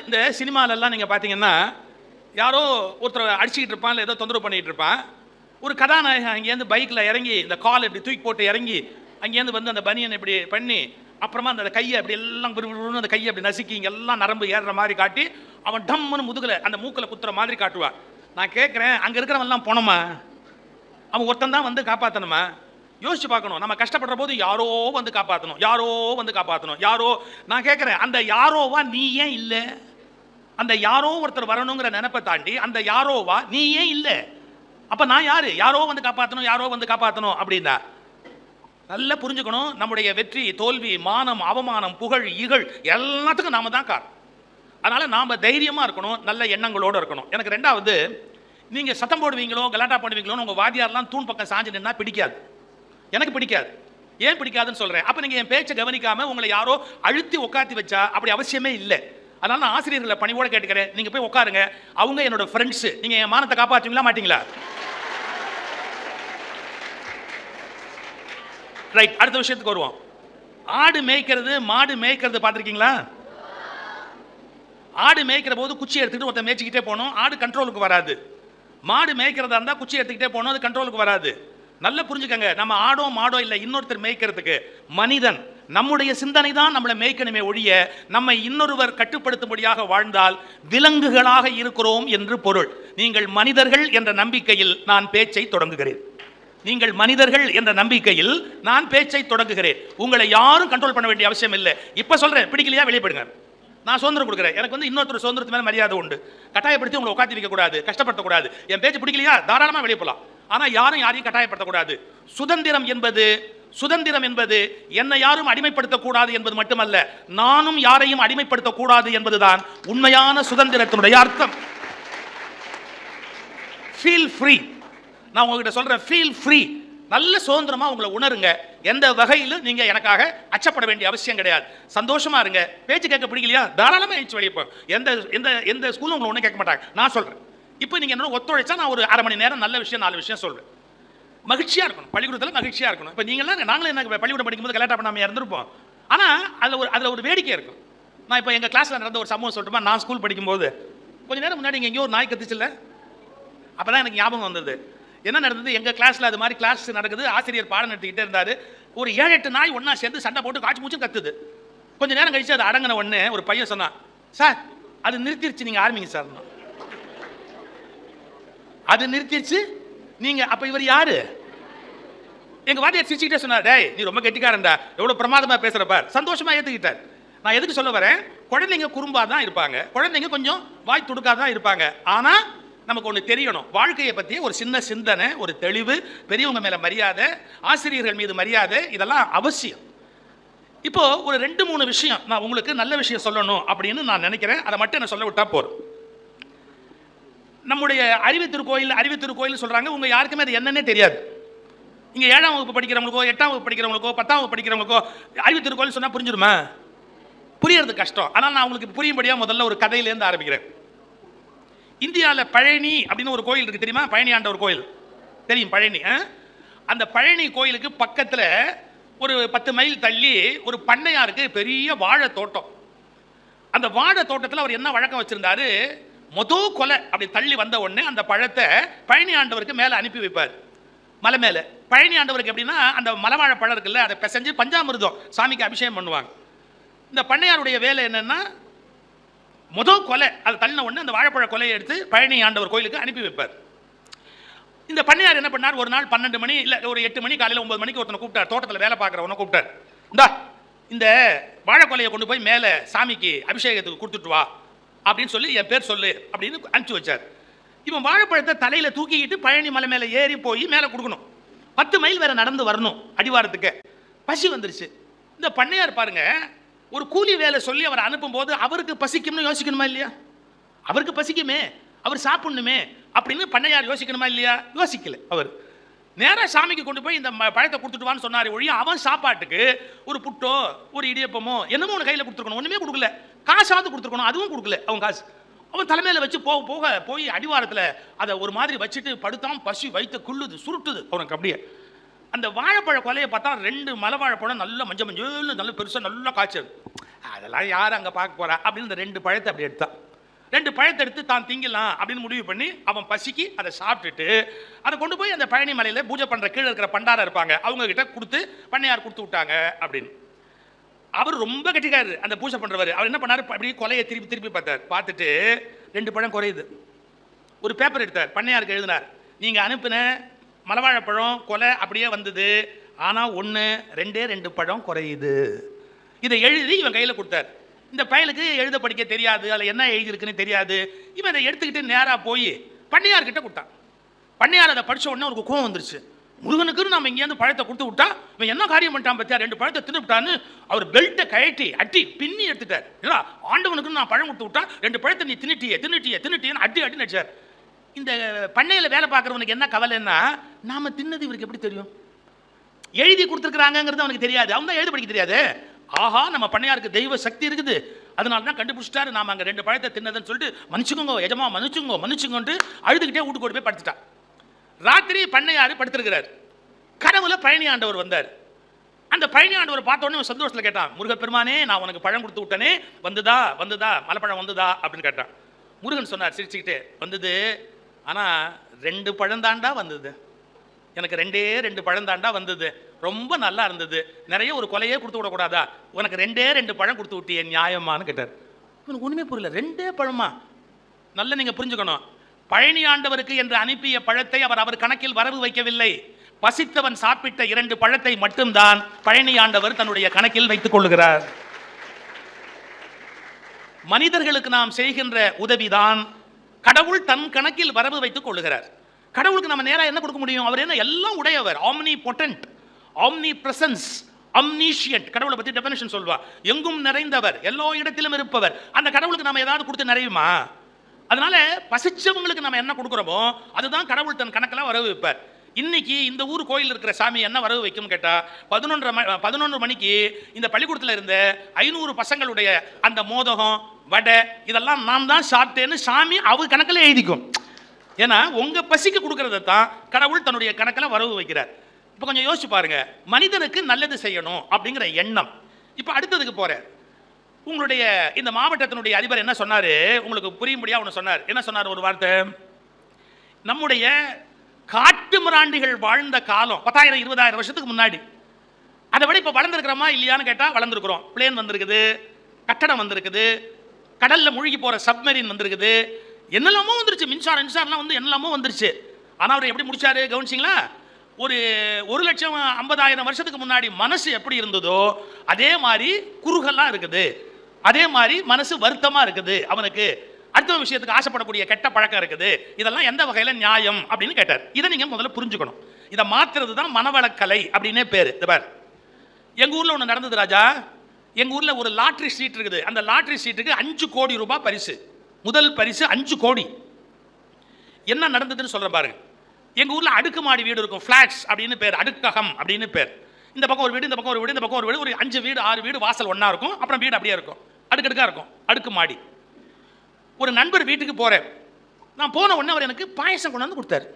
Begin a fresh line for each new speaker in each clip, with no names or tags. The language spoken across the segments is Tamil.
இந்த சினிமாலெல்லாம் நீங்கள் பார்த்தீங்கன்னா யாரோ ஒருத்தர் அடிச்சுக்கிட்டு இருப்பான், இல்லை ஏதோ தொந்தரவு பண்ணிகிட்டு இருப்பான். ஒரு கதாநாயகன் அங்கேருந்து பைக்கில் இறங்கி இந்த கால் இப்படி தூக்கி போட்டு இறங்கி அங்கேருந்து வந்து அந்த பனியன் இப்படி பண்ணி அப்புறமா அந்த கையை அப்படி எல்லாம் அந்த கையை அப்படி நசுக்கி இங்கே எல்லாம் நரம்பு ஏறுற மாதிரி காட்டி அவன் டம்முன்னு முதுகில் அந்த மூக்கில் குத்துற மாதிரி காட்டுவான். நான் கேட்குறேன், அங்கே இருக்கிறவன்லாம் போனோமா? அவன் ஒருத்தன் தான் வந்து காப்பாற்றணுமா? யோசிச்சு பார்க்கணும். நம்ம கஷ்டப்படுற போது யாரோ வந்து காப்பாற்றணும், யாரோ வந்து காப்பாற்றணும், யாரோ. நான் கேட்குறேன், அந்த யாரோவா நீ ஏன் இல்லை? அந்த யாரோ ஒருத்தர் வரணுங்கிற நினைப்பை தாண்டி அந்த யாரோவா நீ ஏன் இல்லை? அப்போ நான் யாரு? யாரோ வந்து காப்பாற்றணும், யாரோ வந்து காப்பாற்றணும் அப்படின்னா நல்லா புரிஞ்சுக்கணும். நம்முடைய வெற்றி, தோல்வி, மானம், அவமானம், புகழ், இகழ் எல்லாத்துக்கும் நாம தான் காரணம். அதனால நாம தைரியமாக இருக்கணும், நல்ல எண்ணங்களோடு இருக்கணும். எனக்கு ரெண்டாவது, நீங்கள் சத்தம் போடுவீங்களோ கலாட்டா பண்ணுவீங்களோன்னு உங்கள் வாதியாரெலாம் தூண் பக்கம் சாஞ்சு நின்னா பிடிக்காது. எனக்கு பிடிக்காது. ஏன் பிடிக்காதுன்னு சொல்கிறேன். அப்போ நீங்கள் என் பேச்சை கவனிக்காமல் உங்களை யாரோ அழுத்தி உட்காத்தி வச்சா அப்படி அவசியமே இல்லை. அதனால நான் ஆசிரியர்களை பணிவோடு கேட்டுக்கிறேன், நீங்கள் போய் உட்காருங்க. அவங்க என்னோட ஃப்ரெண்ட்ஸு. நீங்கள் என் மானத்தை காப்பாற்றுவீங்களா மாட்டீங்களா? ரைட், அடுத்த விஷயத்துக்கு வருவோம். ஆடு மேய்க்கிறது, மாடு மேய்க்கிறது பார்த்துருக்கீங்களா? ஆடு மேய்க்கிற போது குச்சி எடுத்துக்கிட்டு ஒருத்தர் மேய்ச்சிக்கிட்டே போகணும், ஆடு கண்ட்ரோலுக்கு வராது. மாடு மேய்க்கிறதா இருந்தால் குச்சி எடுத்துக்கிட்டே போகணும், அது கண்ட்ரோலுக்கு வராது. நல்லா புரிஞ்சுக்கங்க, நம்ம ஆடோ மாடோ இல்லை இன்னொருத்தர் மேய்க்கிறதுக்கு. மனிதன், நம்முடைய சிந்தனை தான் நம்மளை மேய்க்கணுமே ஒழிய நம்மை இன்னொருவர் கட்டுப்படுத்தும்படியாக வாழ்ந்தால் விலங்குகளாக இருக்கிறோம் என்று பொருள். நீங்கள் மனிதர்கள் என்ற நம்பிக்கையில் நான் பேச்சை தொடங்குகிறேன். நீங்கள் மனிதர்கள் என்ற நம்பிக்கையில் நான் பேச்சை தொடங்குகிறேன். உங்களை யாரும் கண்ட்ரோல் பண்ண வேண்டிய அவசியம் இல்லை. இப்போ சொல்கிறேன், பிடிக்கலையா வெளிப்படுங்க. நான் சுதந்திரம் கொடுக்குறேன். எனக்கு வந்து இன்னொருத்தர் சுதந்திரத்து மேலே மரியாதை உண்டு. கட்டாயப்படுத்தி உங்களை உட்காந்து வைக்கக்கூடாது, கஷ்டப்படுத்தக்கூடாது. என் பேச்சு பிடிக்கலையா தாராளமாக வெளியே போகலாம். ஆனால் யாரையும் கட்டாயப்படுத்தக்கூடாது. சுதந்திரம் என்பது என்னை யாரும் அடிமைப்படுத்தக்கூடாது என்பது மட்டுமல்ல, நானும் யாரையும் அடிமைப்படுத்தக்கூடாது என்பதுதான் உண்மையான சுதந்திரத்தினுடைய அர்த்தம். Feel free. நான் உங்ககிட்ட சொல்றேன், ஃபீல் ஃப்ரீ. நல்ல சுதந்திரமா உங்களை உணருங்க. எந்த வகையிலும் நீங்க எனக்காக அச்சப்பட வேண்டிய அவசியம் கிடையாது. சந்தோஷமா இருங்க. பேச்சு கேட்க பிடிக்கலையா தாராளமாக எழுச்சி வெளியே போ. எந்த ஸ்கூலும் உங்களை ஒன்றும் கேட்க மாட்டாங்க. நான் சொல்றேன், இப்போ நீங்க என்னோட ஒத்துழைச்சா நான் ஒரு அரை மணி நேரம் நல்ல விஷயம் 4 விஷயம் சொல்றேன். மகிழ்ச்சியா இருக்கணும், பள்ளிக்கூடத்தில் மகிழ்ச்சியா இருக்கணும். இப்போ நாங்களும் என்ன பள்ளிக்கூடம் படிக்கும்போது கலாட்டா பண்ணாமல் இருந்திருப்போம். ஆனால் அதில் ஒரு வேடிக்கை இருக்கும். நான் இப்போ எங்கள் கிளாஸில் நடந்த ஒரு சம்பவம் சொல்லட்டுமா? நான் ஸ்கூல் படிக்கும்போது கொஞ்ச நேரம் முன்னாடி இங்கே எங்கேயோ ஒரு நாய் கத்துச்சுல்ல, அப்போ தான் எனக்கு ஞாபகம் வந்தது. என்ன நடந்தது? எங்கள் கிளாஸில் அது மாதிரி கிளாஸ் நடக்குது. ஆசிரியர் பாடம் நடத்திக்கிட்டே இருந்தார். ஒரு 7-8 நாய் ஒன்றா சேர்ந்து சண்டை போட்டு காய்ச்சி மூச்சும் கத்துது. கொஞ்சம் நேரம் கழிச்சு அது அடங்கின உடனே ஒரு பையன் சொன்னான், சார் அது நிறுத்திடுச்சு, நீங்கள் ஆரம்பிங்க சார். அது நிறுத்திடுச்சு நீங்க. அப்போ இவர் யாரு? எங்க வாத்தியார் சிரிச்சுக்கிட்டே சொன்னார், டேய் நீ ரொம்ப கெட்டிக்காரன்டா, எவ்வளோ பிரமாதமாக பேசுகிற பார். சந்தோஷமாக ஏற்றுக்கிட்டார். நான் எதுக்கு சொல்ல வரேன், குழந்தைங்க குறும்பாக தான் இருப்பாங்க, குழந்தைங்க கொஞ்சம் வாய் துடுக்காக தான் இருப்பாங்க. ஆனால் நமக்கு ஒன்று தெரியணும், வாழ்க்கையை பற்றி ஒரு சின்ன சிந்தனை, ஒரு தெளிவு, பெரியவங்க மேலே மரியாதை, ஆசிரியர்கள் மீது மரியாதை, இதெல்லாம் அவசியம். இப்போ ஒரு 2-3 விஷயம் நான் உங்களுக்கு நல்ல விஷயம் சொல்லணும் அப்படின்னு நான் நினைக்கிறேன். அதை மட்டும் என்ன சொல்ல விட்டா போறோம். நம்முடைய அறிவுத்திருக்கோயில் சொல்றாங்க, உங்க யாருக்குமே அது என்னன்னே தெரியாது. இங்க 7ஆம் வகுப்பு படிக்கிறவங்களுக்கோ 8ஆம் வகுப்பு படிக்கிறவங்களுக்கோ 10ஆம் வகுப்பு படிக்கிறவங்களுக்கோ அறிவுத்திருக்கோயில் சொன்னா புரிஞ்சிருமா? புரியறது கஷ்டம். ஆனால் நான் உங்களுக்கு புரியும்படியா முதல்ல ஒரு கதையிலேருந்து ஆரம்பிக்கிறேன். இந்தியாவில் பழனி அப்படின்னு ஒரு கோயில் இருக்கு, தெரியுமா? பழனி ஆண்டவர் கோயில் தெரியும், பழனி. அந்த பழனி கோயிலுக்கு பக்கத்தில் ஒரு 10 மைல் தள்ளி ஒரு பண்ணையாருக்கு பெரிய வாழை தோட்டம். அந்த வாழை தோட்டத்தில் அவர் என்ன வழக்கம் வச்சிருந்தாரு, மொதல் கொலை அப்படி தள்ளி வந்த உடனே அந்த பழத்தை பழனி ஆண்டவருக்கு மேலே அனுப்பி வைப்பார், மலை மேலே. பழனி ஆண்டவருக்கு எப்படின்னா அந்த மலைவாழை பழம் இருக்குல்ல, அதை பிசைஞ்சு பஞ்சாமிர்தம் சாமிக்கு அபிஷேகம் பண்ணுவாங்க. இந்த பண்ணையாருடைய வேலை என்னன்னா, முதல் கொலை அதை தள்ளின உடனே அந்த வாழைப்பழ கொலையை எடுத்து பழனி ஆண்டவர் கோயிலுக்கு அனுப்பி வைப்பார். இந்த பண்ணையார் என்ன பண்ணார், ஒரு நாள் 12 மணி இல்லை ஒரு 8 மணி காலையில் 9 மணிக்கு ஒருத்தனை கூப்பிட்டார், தோட்டத்தில் வேலை பார்க்குறவனை கூப்பிட்டார். இந்த வாழை கொலையை கொண்டு போய் மேலே சாமிக்கு அபிஷேகத்துக்கு கொடுத்துட்டு வா அப்படின்னு சொல்லி என் பேர் சொல்லு அப்படின்னு அனுப்பிச்சு வச்சார். இவன் வாழைப்பழத்தை தலையில் தூக்கிக்கிட்டு பழனி மலை மேலே ஏறி போய் மேலே கொடுக்கணும். 10 மைல் வேற நடந்து வரணும் அடிவாரத்துக்கு. பசி வந்துருச்சு. இந்த பண்ணையார் பாருங்க, ஒரு கூலி வேலை சொல்லி அவர் அனுப்பும் போது அவருக்கு பசிக்கும்னு யோசிக்கணுமா இல்லையா? அவருக்கு பசிக்குமே, அவர் சாப்பிடணுமே அப்படின்னு பண்ணையார் யோசிக்கணுமா இல்லையா? யோசிக்கல. அவர் நேராக சாமிக்கு கொண்டு போய் இந்த பழத்தை கொடுத்துட்டு வான்னு சொன்னார் ஒழிய அவன் சாப்பாட்டுக்கு ஒரு புட்டோ ஒரு இடியப்பமோ என்னமோ ஒன்று கையில் கொடுத்துருக்கணும். ஒன்றுமே கொடுக்கல. காசாவது கொடுத்துருக்கணும், அதுவும் கொடுக்கல. அவன் காசு அவன் தலைமையில் வச்சு போய் அடிவாரத்தில் அதை ஒரு மாதிரி வச்சுட்டு படுத்தான். பசி வைத்த குள்ளுது, சுருட்டுது அவனுக்கு. அப்படியே அந்த வாழைப்பழ கொலையை பார்த்தா 2 மலை வாழைப்பழம் நல்ல மஞ்சள் மஞ்சள் நல்ல பெருசாக நல்லா காய்ச்சல். அதெல்லாம் யார் அங்கே பார்க்க போறா அப்படின்னு இந்த 2 பழத்தை அப்படி எடுத்தான். 2 பழத்தை எடுத்து தான் திங்கலாம் அப்படின்னு முடிவு பண்ணி அவன் பசிக்கு அதை சாப்பிட்டுட்டு அதை கொண்டு போய் அந்த பழனி மலையில் பூஜை பண்ணுற கீழே இருக்கிற பண்டாரம் இருப்பாங்க அவங்க கிட்ட கொடுத்து பண்ணையார் கொடுத்து விட்டாங்க அப்படின்னு. அவர் ரொம்ப கட்டிக்காரு அந்த பூஜை பண்ணுறவர். அவர் என்ன பண்ணார், அப்படி கொலையை திருப்பி திருப்பி பார்த்தார். பார்த்துட்டு 2 பழம் குறையுது. ஒரு பேப்பர் எடுத்தார், பண்ணையாருக்கு எழுதினார், நீங்கள் அனுப்பின மலவாழைப்பழம் கொலை அப்படியே வந்தது, ஆனால் 2 பழம் குறையுது. இதை எழுதி இவன் கையில் கொடுத்தார். இந்த பயலுக்கு எழுத படிக்க தெரியாது, அதில் என்ன எழுதியிருக்குன்னு தெரியாது. இவன் அதை எடுத்துக்கிட்டு நேராக போய் பண்ணையார்கிட்ட கொடுத்தான். பண்ணையார் அதை படித்த உடனே அவருக்கு கோவம் வந்துருச்சு. முருகனுக்கு நம்ம இங்கேருந்து பழத்தை கொடுத்து விட்டா இவன் என்ன காரியம் பண்ணிட்டான் பத்தியா, 2 பழத்தை தின்னுட்டான்னு அவர் பெல்ட்டை கழட்டி அட்டி பின்னி எடுத்துட்டார். இல்லை ஆண்டவனுக்கு நான் பழம் கொடுத்து விட்டா 2 பழத்தை நீ தின்னுட்டியேன்னு அடி நடிச்சார். இந்த பண்ணையில் வேலை பார்க்குறவனுக்கு என்ன கவலைன்னா, நாம தின்னது இவருக்கு எப்படி தெரியும்? எழுதி கொடுத்துருக்குறாங்கிறது அவனுக்கு தெரியாது, அவன் தான் எழுத படிக்க தெரியாது. ஆஹா, நம்ம பண்ணையாருக்கு தெய்வ சக்தி இருக்குது, அதனால தான் கண்டுபிடிச்சிட்டாரு நாம அங்கே 2 பழத்தை தின்னதுன்னு சொல்லிட்டு மன்னிச்சுக்கோங்க எஜமா மன்னிச்சுங்கன்ட்டு அழுதுகிட்டே வீட்டுக்கு போய் படுத்துட்டான். ராத்திரி பண்ணையாரு படுத்திருக்கிறார். கனவுல பழனி ஆண்டவர் வந்தார். அந்த பழனி ஆண்டவர் பார்த்த உடனே சந்தோஷத்தில் கேட்டான், முருகப்பெருமானே நான் உனக்கு பழம் கொடுத்து விட்டனே, வந்ததா மலைப்பழம் வந்ததா அப்படின்னு கேட்டான். முருகன் சொன்னார் சிரிச்சுக்கிட்டே, வந்தது, ஆனால் 2 பழம் தாண்டா வந்தது, எனக்கு 2 பழம் தாண்டா வந்தது, ரொம்ப நல்லா இருந்தது, நிறைய ஒரு கொலையே கொடுத்து விடக்கூடாதா, உனக்கு 2 பழம் கொடுத்து விட்டியே நியாயமானு கேட்டார். உனக்கு ஒன்றுமே புரியல, 2 பழமா? நல்லா நீங்கள் புரிஞ்சுக்கணும், பழனி ஆண்டவருக்கு என்று அனுப்பிய பழத்தை அவர் கணக்கில் வரவு வைக்கவில்லை. பசித்தவன் சாப்பிட்ட 2 பழத்தை மட்டும்தான் பழனி ஆண்டவர் தன்னுடைய கணக்கில் வைத்துக் கொள்கிறார். மனிதர்களுக்கு நாம் செய்கின்ற உதவிதான் கடவுள் தன் கணக்கில் வரவு வைத்துக் கொள்கிறார். கடவுளுக்கு நம்ம நேரா என்ன கொடுக்க முடியும்? அவர் என்ன எல்லாம் உடையவர், ஆம்னி பொட்டன்ட், ஆம்னி பிரசன்ஸ், அம்னீஷியன்ட். கடவுளை பத்தி டெஃபினிஷன் சொல்வா, எங்கும் நிறைந்தவர், எல்லா இடத்திலும் இருப்பவர். அந்த கடவுளுக்கு நம்ம ஏதாவது கொடுத்து நிறையுமா? அதனால பசிச்சவங்களுக்கு நம்ம என்ன கொடுக்குறோமோ அதுதான் கடவுள் தன் கணக்கெல்லாம் வரவு வைப்பார். இன்னைக்கு இந்த ஊர் கோயில் இருக்கிற சாமி என்ன வரவு வைக்கும் கேட்டா, 11 மணிக்கு இந்த பள்ளிக்கூடத்தில் இருந்த 500 பசங்களுடைய அந்த மோதகம் வடை இதெல்லாம் நாம் தான் சாப்பிட்டேன்னு சாமி அவர் கணக்கில் எழுதிக்கும். ஏன்னா உங்க பசிக்கு கொடுக்கறத தான் கடவுள் தன்னுடைய கணக்கில் வரவு வைக்கிறார். இப்போ கொஞ்சம் யோசிச்சு பாருங்க, மனிதனுக்கு நல்லது செய்யணும் அப்படிங்கிற எண்ணம். இப்போ அடுத்ததுக்கு போறேன். உங்களுடைய இந்த மாவட்டத்தினுடைய அதிபர் என்ன சொன்னாரு, உங்களுக்கு புரியும்படியா ஒன்று சொன்னார். என்ன சொன்னார்? ஒரு வார்த்தை, நம்முடைய காட்டு மிராண்டிகள் வாழ்ந்த காலம் 10,000-20,000 வருஷத்துக்கு முன்னாடி, அதை விட இப்போ வளர்ந்துருக்கிறோமா இல்லையான்னு கேட்டால் வளர்ந்துருக்கிறோம். பிளேன் வந்திருக்குது, கட்டடம் வந்திருக்குது, கடல்ல மூழ்கி போற சப்மரீன் வந்திருக்குது, என்னெல்லாமோ வந்துருச்சு, மின்சாரம்லாம் வந்து என்னெல்லாமோ வந்துருச்சு. ஆனால் அவர் எப்படி முடிச்சாரு கவனிச்சிங்களா? ஒரு 1,50,000 வருஷத்துக்கு முன்னாடி மனசு எப்படி இருந்ததோ அதே மாதிரி குறுகெல்லாம் இருக்குது, அதே மாதிரி மனசு வருத்தமா இருக்குது, அவனுக்கு அடுத்த விஷயத்துக்கு ஆசைப்படக்கூடிய கெட்ட பழக்கம் இருக்குது. இதெல்லாம் எந்த வகையில நியாயம் அப்படின்னு கேட்டார். இதை நீங்க முதல்ல புரிஞ்சுக்கணும். இதை மாத்துறது தான் மனவளக்கலை அப்படின்னே பேரு. எங்க ஊர்ல ஒன்று நடந்தது ராஜா. எங்க ஊர்ல ஒரு லாட்டரி சீட் இருக்குது. அந்த லாட்டரி சீட்டுக்கு 5 கோடி ரூபாய் பரிசு. முதல் பரிசு 5 கோடி. என்ன நடந்ததுன்னு சொல்ற பாருங்க. எங்க ஊர்ல அடுக்குமாடி வீடு இருக்கும், ஃபிளாட்ஸ் அப்படின்னு பேர், அடுக்ககம் அப்படின்னு பேர். இந்த பக்கம் ஒரு வீடு, இந்த பக்கம் ஒரு வீடு, இந்த பக்கம் ஒரு வீடு, ஒரு 5 வீடு 6 வீடு, வாசல் ஒண்ணா இருக்கும், அப்புறம் வீடு அப்படியே இருக்கும், அடுக்கடுக்கா இருக்கும், அடுக்குமாடி. ஒரு நண்பர் வீட்டுக்கு போறேன். நான் போன உடனே அவர் எனக்கு பாயசம் கொண்டாந்து கொடுத்தாரு.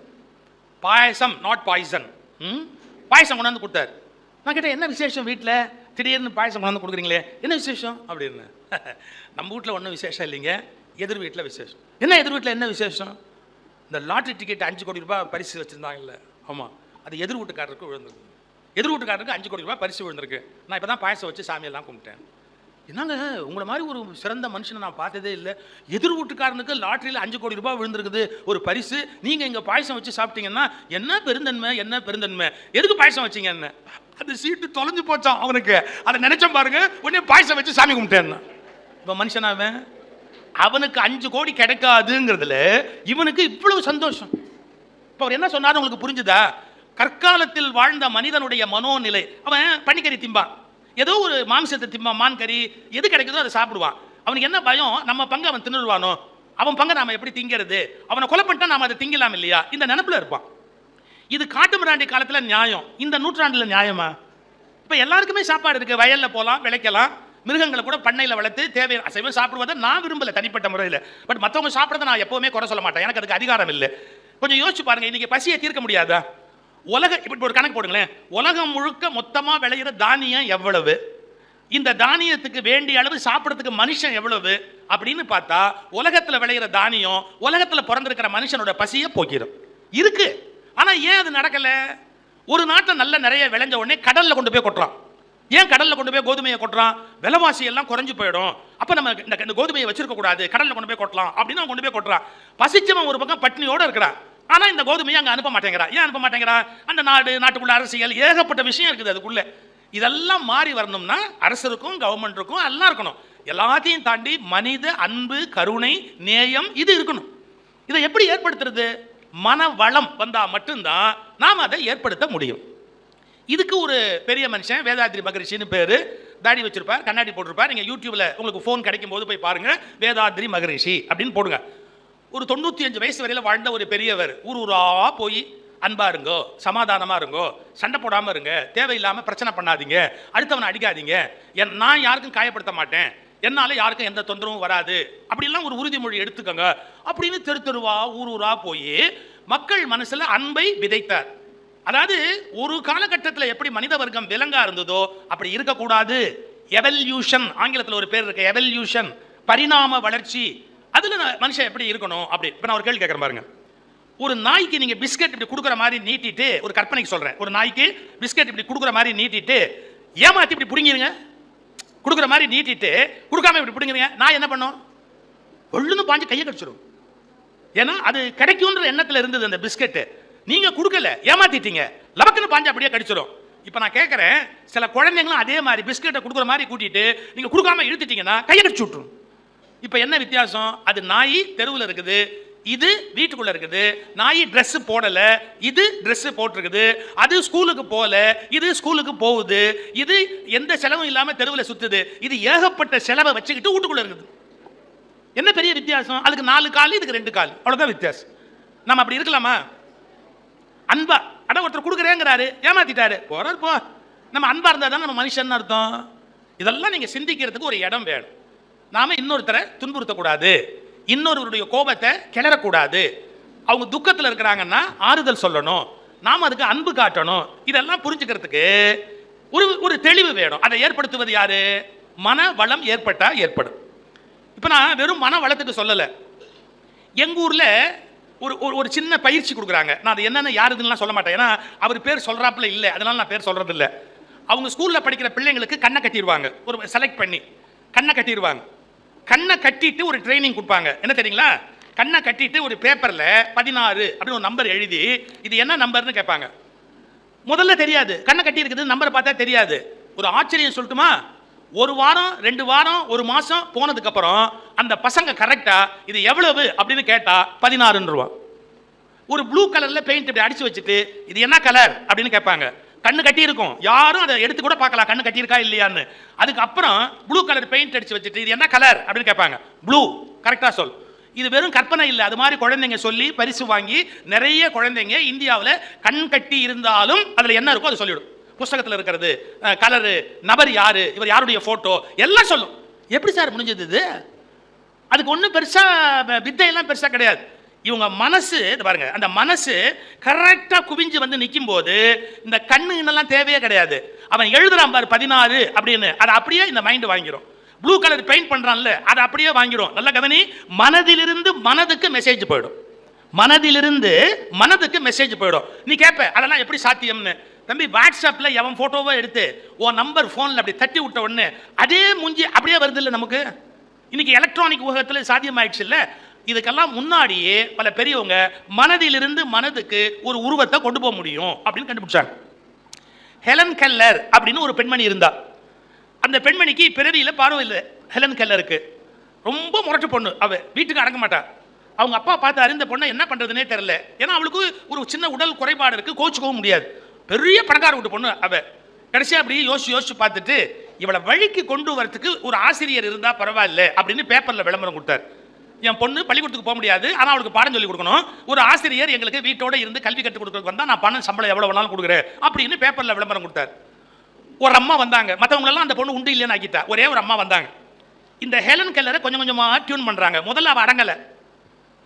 பாயசம், நாட் பாய்சன், பாயசம் கொண்டாந்து கொடுத்தாரு. நான் கேட்டேன், என்ன விசேஷம் வீட்டில் திடீர்னு பாயசம் கொண்டாந்து கொடுக்குறீங்களே, என்ன விசேஷம் அப்படின்னு. நம்ம வீட்டில் ஒன்றும் விசேஷம் இல்லைங்க, எதிர் வீட்டில் விசேஷம். என்ன எதிர் வீட்டில் என்ன விசேஷம்? இந்த லாட்ரி டிக்கெட் 5 கோடி ரூபாய் பரிசு வச்சுருந்தாங்கல்ல, ஆமாம், அது எதிர் வீட்டுக்காரருக்கு விழுந்திருக்கு. எதிர் வீட்டுக்காரருக்கு 5 கோடி ரூபாய் பரிசு விழுந்திருக்கு. நான் இப்போ தான் பாயசம் வச்சு சாமியெல்லாம் கும்பிட்டேன். என்னங்க, உங்களை மாதிரி ஒரு சிறந்த மனுஷனை நான் பார்த்ததே இல்லை. எதிர் வீட்டுக்காரனுக்கு லாட்ரியில் 5 கோடி ரூபாய் விழுந்திருக்குது ஒரு பரிசு, நீங்கள் இங்கே பாயசம் வச்சு சாப்பிட்டீங்கன்னா என்ன பெருந்தன்மை, என்ன பெருந்தன்மை, எதுக்கு பாயசம் வச்சிங்க? என்ன அது சீட்டு தொலைஞ்சு போச்சான் அவனுக்கு. அதை நினைச்சோம் பாருங்க, உடனே பாயசம் வச்சு சாமி கும்பிட்டேன். இப்போ மனுஷனாவன், அவனுக்கு 5 கோடி கிடைக்காதுங்கிறதுல இவனுக்கு இவ்வளவு சந்தோஷம். இப்போ அவர் என்ன சொன்னாரு உங்களுக்கு புரிஞ்சுதா? கற்காலத்தில் வாழ்ந்த மனிதனுடைய மனோநிலை. அவன் பனிக்கறி திம்பான், ஏதோ ஒரு மாംசத்தை திம்பான், மான் கறி எது கிடைக்குதோ அதை சாப்பிடுவான். அவனுக்கு என்ன பயம், நம்ம பங்கு அவன் தின்னுடுவானோ, அவன் பங்கை நாம எப்படி திங்கிறது, அவனை கொலை பண்ணிட்டா நாம அதை திங்கலாம் இல்லையா, இந்த நினைப்புல இருப்பான். இது காட்டு மிராண்டி காலத்துல நியாயம், இந்த நூற்றாண்டுல நியாயமா? இப்ப எல்லாருக்குமே சாப்பாடு இருக்கு, வயல்ல போலாம், விளைக்கலாம், மிருகங்களை கூட பண்ணையில் வளர்த்து தேவையான அசைவம் சாப்பிடுவதை நான் விரும்பல தனிப்பட்ட முறையில். பட் மற்றவங்க சாப்பிட்றத நான் எப்பவுமே குறை சொல்ல மாட்டேன், எனக்கு அதுக்கு அதிகாரம் இல்லை. கொஞ்சம் யோசிச்சு பாருங்க, இன்னைக்கு பசியை தீர்க்க முடியாதா? இப்படி ஒரு கணக்கு போடுங்களேன். உலகம் முழுக்க மொத்தமா விளையிற தானியம் எவ்வளவு, இந்த தானியத்துக்கு வேண்டிய அளவு சாப்பிடறதுக்கு மனுஷன் எவ்வளவு அப்படின்னு பார்த்தா, உலகத்துல விளையிற தானியம் உலகத்துல பிறந்திருக்கிற மனுஷனோட பசியை போக்கிடும் இருக்கு. ஆனா ஏன் அது நடக்கல? ஒரு நாட்டில் நல்ல நிறைய விளைஞ்ச உடனே கடல்ல கொண்டு போய் கொட்டுறான். ஏன் கடல்ல கொண்டு போய் கோதுமையை கொட்டுறான்? விலைவாசி எல்லாம் குறைஞ்சு போயிடும், அப்ப நம்ம இந்த கோதுமையை வச்சிருக்க கூடாது, கடல்ல கொண்டு போய் கொட்டலாம் அப்படின்னு கொண்டு போய் கொட்டுறான். பசிச்சவன் ஒரு பக்கம் பட்னியோட இருக்கிறான், ஆனா இந்த கோதுமையை அங்க அனுப்ப மாட்டேங்கிறான். ஏன் அனுப்ப மாட்டேங்கிறான்? அந்த நாட்டுக்குள்ள அரசியல் ஏகப்பட்ட விஷயம் இருக்குது அதுக்குள்ள. இதெல்லாம் மாறி வரணும்னா அரசருக்கும் கவர்மெண்ட்டுக்கும் எல்லாம் இருக்கணும். எல்லாத்தையும் தாண்டி மனித அன்பு, கருணை, நேயம் இது இருக்கணும். இதை எப்படி ஏற்படுத்துறது? மன வளம் வந்தா மட்டும்தான் நாம் அதை ஏற்படுத்த முடியும். இதுக்கு ஒரு பெரிய மனுஷன் வேதாத்ரி மகரிஷின்னு பேரு, தாடி வச்சிருப்பார், கண்ணாடி போட்டிருப்பார். நீங்க யூடியூப்ல உங்களுக்கு போன் கிடைக்கும் போது போய் பாருங்க, வேதாத்ரி மகரிஷி அப்படின்னு போடுங்க. ஒரு 95 வயசு வரையில வாழ்ந்த ஒரு பெரியவர். ஊரா போய் அன்பா இருங்கோ, சமாதானமா இருங்கோ, சண்டை போடாம இருங்க, தேவையில்லாம பிரச்சனை பண்ணாதீங்க, அடுத்தவனை அடிக்காதீங்க, நான் யாருக்கும் காயப்படுத்த மாட்டேன், என்னால யாருக்கும் எந்த தொந்தரவும் வராது அப்படிலாம் ஒரு உறுதிமொழி எடுத்துக்கோங்க அப்படின்னு தெருவா ஊரா போய் மக்கள் மனசுல அன்பை விதைத்தார். அதாவது ஒரு காலகட்டத்தில் எப்படி மனித வர்க்கம் விலங்கா இருந்ததோ அப்படி இருக்கக்கூடாது. எவல்யூஷன், ஆங்கிலத்தில் ஒரு பேர் இருக்கு, எவல்யூஷன், பரிணாம வளர்ச்சி. அதுல மனுஷன் எப்படி இருக்கணும் அப்படி. இப்ப நான் ஒரு கேள்வி கேட்கறேன் பாருங்க. ஒரு நாய்க்கு நீங்க பிஸ்கட் இப்படி கொடுக்குற மாதிரி நீட்டிட்டு, ஒரு கற்பனைக்கு சொல்றேன், ஒரு நாய்க்கு பிஸ்கட் இப்படி கொடுக்குற மாதிரி நீட்டிட்டு ஏமாத்தி இப்படி புடுங்கிருங்க, கொடுக்குற மாதிரி நீட்டிட்டு கொடுக்காம இப்படி புடுங்கிருங்க, நாய் என்ன பண்ணும்? ஒழுன்னு பாஞ்சு கையை கடிச்சிடும். ஏன்னா அது கிடைக்கும்ன்ற எண்ணத்துல இருந்தது அந்த பிஸ்கட். நீங்க கொடுக்கல, ஏமாத்திட்டீங்க, லபக்குன்னு பாஞ்சு அப்படியே கடிச்சிடும். இப்ப நான் கேட்கறேன், சில குழந்தைங்களும் அதே மாதிரி பிஸ்கட்டை கொடுக்குற மாதிரி கூட்டிட்டு நீங்க கொடுக்காம இழுத்துட்டீங்கன்னா கையை கடிச்சு விட்டுரும். இப்ப என்ன வித்தியாசம்? அது நாய் தெருவில் இருக்குது, இது வீட்டுக்குள்ள இருக்குது. நாய் Dress போடல, இது Dress போட்டிருக்குது. அது ஸ்கூலுக்கு போகல, இது ஸ்கூலுக்கு போகுது. இது எந்த செலவும் இல்லாம தெருவில் சுத்துது. இது ஏகப்பட்ட செலவை வச்சுக்கிட்டு வீட்டுக்குள்ள இருக்குது. என்ன பெரிய வித்தியாசம்? அதுக்கு 4 கால், இதுக்கு 2 கால், அவ்வளவுதான் வித்தியாசம். நம்ம அப்படி இருக்கலாமா? அன்பா அட ஒருத்தர் கொடுக்குறேங்கிறாரு, ஏமாத்திட்டாரு, போறாரு போ. நம்ம அன்பா இருந்தா தான் நம்ம மனுஷன் அர்த்தம். இதெல்லாம் நீங்க சிந்திக்கிறதுக்கு ஒரு இடம் வேணும். நாம இன்னொருத்தரை துன்புறுத்தக்கூடாது, இன்னொருவருடைய கோபத்தை கிளறக்கூடாது. அவங்க துக்கத்தில் இருக்கிறாங்கன்னா ஆறுதல் சொல்லணும், நாம அதுக்கு அன்பு காட்டணும். இதெல்லாம் புரிஞ்சுக்கிறதுக்கு ஒரு தெளிவு வேணும். அதை ஏற்படுத்துவது யாரு? மன வளம் ஏற்பட்டா ஏற்படும். இப்ப நான் வெறும் மன வளத்துக்கு சொல்லல. எங்க ஊர்ல ஒரு சின்ன பயிற்சி கொடுக்குறாங்க. நான் அது என்னன்னு யாருதுன்னு சொல்ல மாட்டேன், ஏன்னா அவர் பேர் சொல்றாப்புல இல்லை, அதனால நான் பேர் சொல்றது இல்லை. அவங்க ஸ்கூல்ல படிக்கிற பிள்ளைங்களுக்கு கண்ணை கட்டிடுவாங்க, ஒரு செலக்ட் பண்ணி கண்ணை கட்டிடுவாங்க. கண்ணை கட்டிட்டு ஒரு ட்ரைனிங் கொடுப்பாங்க. என்ன தெரியுங்களா? கண்ணை கட்டிட்டு ஒரு பேப்பர்ல 16 அப்படின்னு ஒரு நம்பர் எழுதி, இது என்ன நம்பர்னு கேட்பாங்க. முதல்ல தெரியாது, கண்ணை கட்டி இருக்குது நம்பரை பார்த்தா தெரியாது. ஒரு ஆச்சரியம் சொல்லட்டுமா? 1 வாரம் 2 வாரம் 1 மாசம் போனதுக்கு அப்புறம் அந்த பசங்க கரெக்டா இது எவ்வளவு அப்படின்னு கேட்டா 16 ரூபா. ஒரு ப்ளூ கலர்ல பெயிண்ட் இப்படி அடிச்சு வச்சுட்டு இது என்ன கலர் அப்படின்னு கேட்பாங்க. கண்ணு கட்டி இருக்கும், யாரும் அதை எடுத்து கூட பார்க்கலாம் கண்ணு கட்டி இருக்கா இல்லையான்னு. அதுக்கு அப்புறம் ப்ளூ கலர் பெயிண்ட் அடிச்சு வச்சுட்டு இது என்ன கலர் அப்படின்னு கேட்பாங்க. ப்ளூ, கரெக்டா சொல். இது வெறும் கற்பனை இல்லை, அது மாதிரி குழந்தைங்க சொல்லி பரிசு வாங்கி நிறைய குழந்தைங்க இந்தியாவில் கண் கட்டி இருந்தாலும் அதுல என்ன இருக்கோ அதை சொல்லிவிடும். புஸ்தகத்தில் இருக்கிறது, கலரு, நபர் யாரு, இவர் யாருடைய போட்டோ எல்லாம் சொல்லும். எப்படி சார் முடிஞ்சது இது? அதுக்கு ஒன்றும் பெருசா வித்தையெல்லாம் பெருசா கிடையாது. இவங்க மனசு பாருங்க, அந்த மனசு கரெக்டா குவிஞ்சு வந்து நிற்கும் போது இந்த கண்ணுன்னெல்லாம் தேவையே கிடையாது. அவன் எழுதுறான் பாரு 16 அப்படின்னு, அதை அப்படியே இந்த மைண்ட் வாங்கிடும். ப்ளூ கலர் பெயிண்ட் பண்றான்ல, அதை அப்படியே வாங்கிடும். நல்ல கவனி, மனதிலிருந்து மனதுக்கு மெசேஜ் போயிடும். மனதிலிருந்து மனதுக்கு மெசேஜ் போயிடும். நீ கேட்ப அதெல்லாம் எப்படி சாத்தியம்னு. தம்பி, வாட்ஸ்அப்ல எவன் போட்டோவோ எடுத்து உன் நம்பர் போன்ல அப்படி தட்டி விட்ட உடனே அதே மூஞ்சி அப்படியே வருது இல்லை நமக்கு. இன்னைக்கு எலக்ட்ரானிக் உலகத்தில் சாத்தியமாயிடுச்சு இல்லை. இதுக்கெல்லாம் முன்னாடியே பல பெரியவங்க மனதிலிருந்து மனதுக்கு ஒரு உருவத்தை கொண்டு போக முடியும் அப்படின்னு கண்டுபிடிச்சாங்க. ஹெலன் கெல்லர் அப்படின்னு ஒரு பெண்மணி இருந்தா. அந்த பெண்மணிக்கு பிறவியில பார்வை இல்லை. ஹெலன் கெல்லருக்கு ரொம்ப முரட்டு பொண்ணு, அவ வீட்டுக்கு அடங்க மாட்டா. அவங்க அப்பா பார்த்தாரு, இந்த பொண்ணை என்ன பண்றதுன்னே தெரியல. ஏன்னா அவளுக்கு ஒரு சின்ன உடல் குறைபாடு இருக்கு, கோச்சுக்கவும் முடியாது. பெரிய பணக்கார வீட்டு பொண்ணு அவ. கடைசியா அப்படி யோசிச்சு பார்த்துட்டு இவளை வழிக்கு கொண்டு வரதுக்கு ஒரு ஆசிரியர் இருந்தா பரவாயில்ல அப்படின்னு பேப்பர்ல விளம்பரம் கொடுத்தாரு. என் பொண்ணு பள்ளிக்கூடத்துக்கு போக முடியாது, ஆனால் அவளுக்கு பாடம் சொல்லி கொடுக்கணும், ஒரு ஆசிரியர் எங்களுக்கு வீட்டோட இருந்து கல்வி கற்றுக் கொடுக்கறதுக்கு வந்தா நான் பணம் சம்பளம் எவ்வளவு வேணாலும் கொடுக்குறேன் அப்படின்னு பேப்பர்ல விளம்பரம் கொடுத்தாரு. ஒரு அம்மா வந்தாங்க, மற்றவங்க எல்லாம் அந்த பொண்ணு உண்டு இல்லைன்னு ஆக்கிட்டா. ஒரே ஒரு அம்மா வந்தாங்க. இந்த ஹெலன் கெல்லரை கொஞ்சம் கொஞ்சமா டியூன் பண்றாங்க. முதல்ல அவ அடங்கல,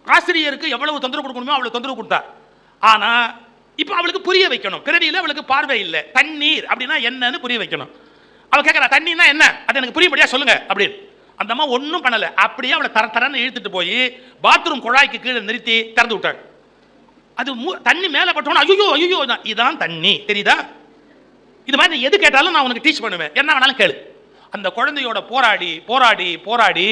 ஆசிரியருக்கு எவ்வளவு தொந்தரவு கொடுக்கணுமோ அவ்வளவு தொந்தரவு கொடுத்தா. ஆனா இப்போ அவளுக்கு புரிய வைக்கணும். பிறவியில் அவளுக்கு பார்வை இல்லை. தண்ணீர் அப்படின்னா என்னன்னு புரிய வைக்கணும். அவ கேட்கறா தண்ணின்னா என்ன, அது எனக்கு புரியும்படியா சொல்லுங்க அப்படின்னு. அந்த அம்மா ஒன்றும் பண்ணல, அப்படியே அவளை தரன்னு இழுத்துட்டு போய் பாத்ரூம் குழாய்க்கு கீழே நிறுத்தி திறந்து விட்டாங்க. அது தண்ணி மேலே பட்டோன்னா ஐயோ ஐயோ இதான் தண்ணி தெரியுதா, இது மாதிரி எது கேட்டாலும் நான் உனக்கு டீச் பண்ணுவேன், என்ன வேணாலும் கேளு. அந்த குழந்தையோட போராடி போராடி போராடி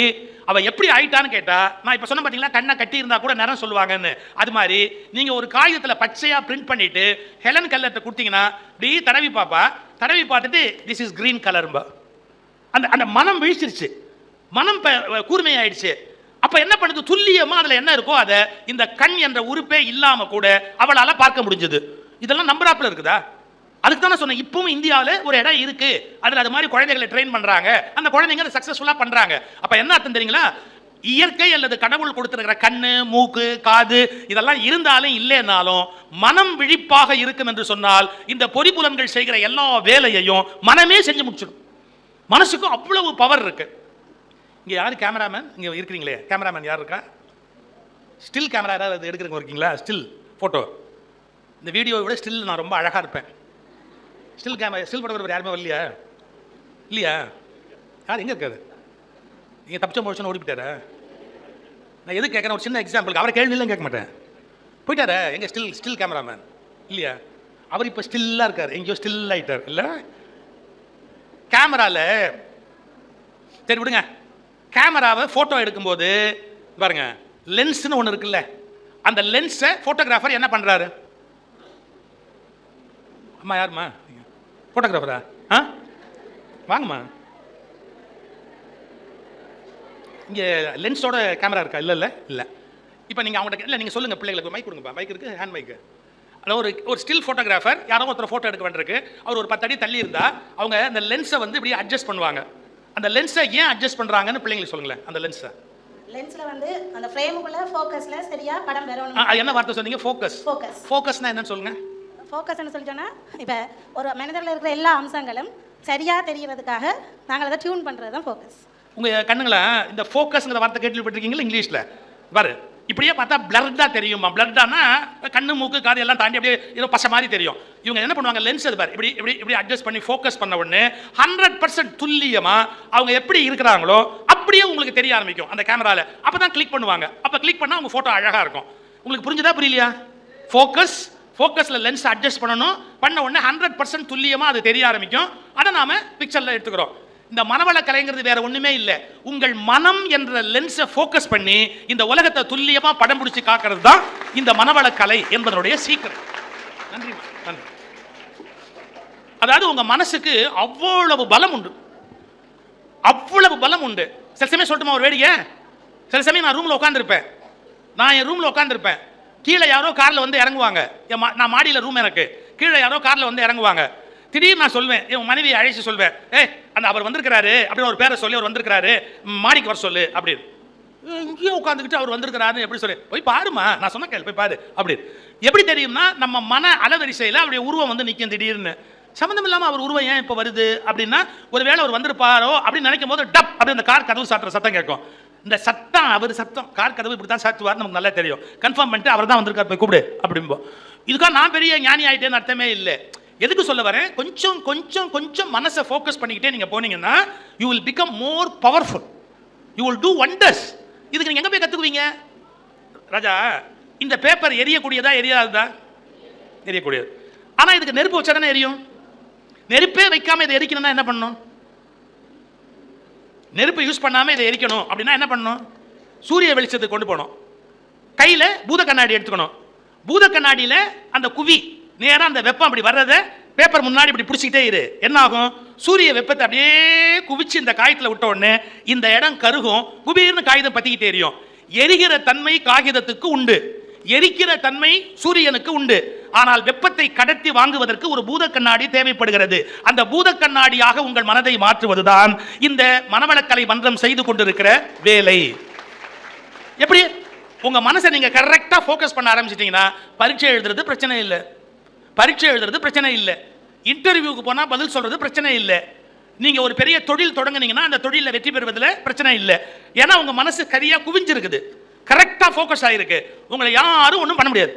அவ எப்படி ஆயிட்டான்னு கேட்டா, நான் இப்ப சொன்ன பாத்தீங்களா கண்ணை கட்டி இருந்தா கூட நிறம் சொல்லுவாங்கன்னு, அது மாதிரி நீங்க ஒரு காகிதத்துல பச்சையா பிரிண்ட் பண்ணிட்டு ஹெலன் கல்லர்ட்ட கொடுத்தீங்கன்னா இப்படி தடவி பாப்பா, தடவி பார்த்துட்டு திஸ் இஸ் கிரீன் கலர்பா. அந்த அந்த மனம் விழிச்சிருச்சு, மனம் கூர்மையாயிடுச்சு. அப்ப என்ன பண்ணுது, துல்லியமா அதுல என்ன இருக்கோ அதை இந்த கண் என்ற உறுப்பே இல்லாம கூட அவளால பார்க்க முடிஞ்சது. இதெல்லாம் நம்பராப்ல இருக்குதா? அதுக்கு தான் சொன்னேன், இப்பவும் இந்தியாவில் ஒரு இடம் இருக்கு, அதில் அது மாதிரி குழந்தைகளை ட்ரெயின் பண்றாங்க, அந்த குழந்தைங்க அதை சக்சஸ்ஃபுல்லா பண்றாங்க. அப்ப என்ன அர்த்தம் தெரியுங்களா, இயற்கை அல்லது கடவுள் கொடுத்திருக்கிற கண்ணு மூக்கு காது இதெல்லாம் இருந்தாலும் இல்லைனாலும் மனம் விழிப்பாக இருக்கும் என்று சொன்னால் இந்த பொறிப்புலன்கள் செய்கிற எல்லா வேலையையும் மனமே செஞ்சு முடிச்சிடும். மனசுக்கும் அவ்வளவு பவர் இருக்கு. இங்க யாரு கேமராமேன் இங்க இருக்கிறீங்களே, கேமராமேன் யார் இருக்கா? ஸ்டில் கேமரா யாராவது எடுக்கிறவங்க இருக்கீங்களா? ஸ்டில் போட்டோ, இந்த வீடியோவை விட ஸ்டில் நான் ரொம்ப அழகா இருப்பேன். ஸ்டில் கேமரா ஸ்டில் ஃபோட்டோகிராஃபர் யாருமே வரலையா? இல்லையா? யார் எங்கே இருக்காது? நீங்கள் தப்பிச்ச மோஷன் ஓடிப்பிட்டாரா? நான் எது கேட்குறேன், ஒரு சின்ன எக்ஸாம்பிளுக்கு, அவரை கேள்வியெல்லாம் கேட்க மாட்டேன். போயிட்டாரா எங்கே ஸ்டில் கேமராமேன்? இல்லையா? அவர் இப்போ ஸ்டில்லாக இருக்கார், எங்கேயோ ஸ்டில் ஆகிட்டார். இல்லை கேமராவில் சரி விடுங்க. கேமராவை ஃபோட்டோ எடுக்கும்போது பாருங்க, லென்ஸ்னு ஒன்று இருக்குல்ல, அந்த லென்ஸை ஃபோட்டோகிராஃபர் என்ன பண்ணுறாரு? அம்மா யாருமா ஃபோட்டோகிராஃபரா? ஆ வாங்கம்மா. இங்கே லென்ஸோட கேமரா இருக்கா? இல்லை இல்லை இல்லை. இப்போ நீங்கள் அவங்கள்ட்ட இல்லை, நீங்கள் சொல்லுங்கள், பிள்ளைங்களுக்கு மைக் கொடுங்கப்பா. மைக் இருக்குது, ஹேண்ட் மைக்கு. அதில் ஒரு ஸ்டில் ஃபோட்டோகிராஃபர் யாரோ ஒருத்தர் ஃபோட்டோ எடுக்க வேண்டியிருக்கு, அவர் ஒரு 10 அடி தள்ளி இருந்தால் அவங்க அந்த லென்ஸை வந்து இப்படி அட்ஜஸ்ட் பண்ணுவாங்க. அந்த லென்ஸை ஏன் அட்ஜஸ்ட் பண்ணுறாங்கன்னு பிள்ளைங்களுக்கு சொல்லுங்களேன். அந்த லென்ஸில்
வந்து அந்த ஃப்ரேமுக்குள்ள ஃபோக்கஸ்ல சரியா படம் வரணும்.
என்ன வார்த்தை சொன்னீங்க? ஃபோக்கஸ்னா என்னன்னு சொல்லுங்க.
ஃபோக்கஸ்ன்னு சொல்லிட்டோன்னா இப்போ ஒரு மனிதர்கள் இருக்கிற எல்லா அம்சங்களும் சரியாக தெரியறதுக்காக நாங்கள் அதை டியூன் பண்ணுறது தான் ஃபோக்கஸ்.
உங்கள் கண்ணுங்களா இந்த ஃபோக்கஸ்ங்கிற வார்த்தை கேள்விப்பட்டிருக்கீங்களா இங்கிலீஷில்? பாரு, இப்படியே பார்த்தா பிளர்டாக தெரியுமா? பிளர்டானா கண்ணு மூக்கு காது எல்லாம் தாண்டி அப்படியே ஏதோ பசை மாதிரி தெரியும். இவங்க என்ன பண்ணுவாங்க, லென்ஸ் அது பாரு இப்படி இப்படி இப்படி அட்ஜஸ்ட் பண்ணி ஃபோக்கஸ் பண்ண உடனே 100% துல்லியமாக அவங்க எப்படி இருக்கிறாங்களோ அப்படியே உங்களுக்கு தெரிய ஆரம்பிக்கும் அந்த கேமராவில். அப்போ தான் கிளிக் பண்ணுவாங்க. அப்போ கிளிக் பண்ணால் உங்கள் ஃபோட்டோ அழகாக இருக்கும். உங்களுக்கு புரிஞ்சுதா புரியலையா? ஃபோக்கஸில் லென்ஸ் அட்ஜஸ்ட் பண்ண உடனே 100% துல்லியமாக அது தெரிய ஆரம்பிக்கும். அதை நாம பிக்சரில் எடுத்துக்கிறோம். இந்த மனவள கலைங்கிறது வேற ஒண்ணுமே இல்லை, உங்கள் மனம் என்ற லென்ஸை ஃபோக்கஸ் பண்ணி இந்த உலகத்தை துல்லியமாக படம் பிடிச்சி காக்கிறது தான் இந்த மனவள கலை என்பதனுடைய சீக்கிரம். நன்றி நன்றி. அதாவது உங்க மனசுக்கு அவ்வளவு பலம் உண்டு, அவ்வளவு பலம் உண்டு. சில சமயம் சொல்லட்டுமா ஒரு வேடிக்கை? சில சமயம் நான் ரூம்ல உட்காந்துருப்பேன், என் ரூம்ல உட்காந்துருப்பேன், கீழே யாரோ காரில் வந்து இறங்குவாங்க. நான் மாடியில் ரூம் எனக்கு, கீழே யாரோ காரில் வந்து இறங்குவாங்க. திடீர்னு நான் சொல்வேன், என் மனைவியை அழைச்சி சொல்வேன், அந்த அவர் வந்திருக்கிறாரு அப்படின்னு ஒரு பேரை சொல்லி, அவர் வந்திருக்கிறாரு மாடிக்கு வர சொல்லு அப்படின்னு. இங்கேயே உட்காந்துக்கிட்டு அவர் வந்திருக்கிறாரு எப்படி சொல்லி, போய் பாருமா, நான் சொன்ன கேள்வி போய் பாரு அப்படின்னு. எப்படி தெரியும்னா நம்ம மன அலவரிசையில் அவருடைய உருவம் வந்து நிற்கும். திடீர்னு சம்மந்தம் இல்லாமல் அவர் உருவம் ஏன் இப்போ வருது அப்படின்னா, ஒரு வேளை அவர் வந்திருப்பாரோ அப்படின்னு நினைக்கும் போது டப் அப்படி அந்த கார் கதவு சாத்துற சத்தம் கேட்கும். இந்த சத்தம் அவர் சத்தம், கார் கதவு இப்படி தான் சாத்துவார் நமக்கு நல்லா தெரியும். கன்ஃபார்ம் பண்ணிட்டு அவர் தான் வந்திருக்கார், போய் கூப்பிடு அப்படிம்போ. இதுக்காக நான் பெரிய ஞானி ஆகிட்டேன்னு அர்த்தமே இல்லை. எதுக்கு சொல்ல வரேன், கொஞ்சம் கொஞ்சம் கொஞ்சம் மனசை ஃபோக்கஸ் பண்ணிக்கிட்டே நீங்கள் போனீங்கன்னா you will become more powerful, you will do wonders. இதுக்கு நீங்கள் எங்கே போய் கற்றுக்குவீங்க? ராஜா, இந்த பேப்பர் எரியக்கூடியதா எரியாததா? எரியக்கூடியது. ஆனால் இதுக்கு நெருப்பு வச்சா தானே எரியும். நெருப்பே வைக்காமல் இதை எரிக்கணும்னா என்ன பண்ணணும்? நெருப்பு யூஸ் பண்ணாமல் இதை எரிக்கணும் அப்படின்னா என்ன பண்ணணும்? சூரிய வெளிச்சத்துக்கு கொண்டு போகணும். கையில் பூத கண்ணாடி எடுத்துக்கணும். பூத கண்ணாடியில் அந்த குவி நேராக அந்த வெப்பம் அப்படி வர்றதை பேப்பர் முன்னாடி இப்படி பிடிச்சிக்கிட்டே இரு. என்ன ஆகும்? சூரிய வெப்பத்தை அப்படியே குவிச்சு இந்த காகிதத்தில் விட்ட உடனே இந்த இடம் கருகும், குபீர்னு காகிதம் பற்றிக்கிட்டே எரியும். எரிகிற தன்மை காகிதத்துக்கு உண்டு, எரிக்கிற தன்மை சூரியனுக்கு உண்டு. ஆனால் வெப்பத்தை கடத்தி வாங்குவதற்கு ஒரு பூத கண்ணாடி தேவைப்படுகிறது. அந்த பூத கண்ணாடியாக உங்கள் மனதை மாற்றுவதுதான் இந்த மனவளக்கலை மன்றம் செய்து கொண்டிருக்கிற வேலை. எப்படி உங்க மனசை நீங்க கரெக்டா ஃபோக்கஸ் பண்ண ஆரம்பிச்சிட்டீங்கன்னா பரீட்சை எழுதுறது பிரச்சனை இல்லை, பரீட்சை எழுதுறது பிரச்சனை இல்லை, இன்டர்வியூக்கு போனா பதில் சொல்றது பிரச்சனை இல்லை, நீங்க ஒரு பெரிய தொழில் தொடங்குனீங்கன்னா அந்த தொழிலில் வெற்றி பெறுவதில் பிரச்சனை இல்லை. ஏன்னா உங்க மனசு சரியா குவிஞ்சிருக்குது, கரெக்டா ஃபோக்கஸ் ஆயிருக்கு. உங்களை யாரும் ஒன்றும் பண்ண முடியாது.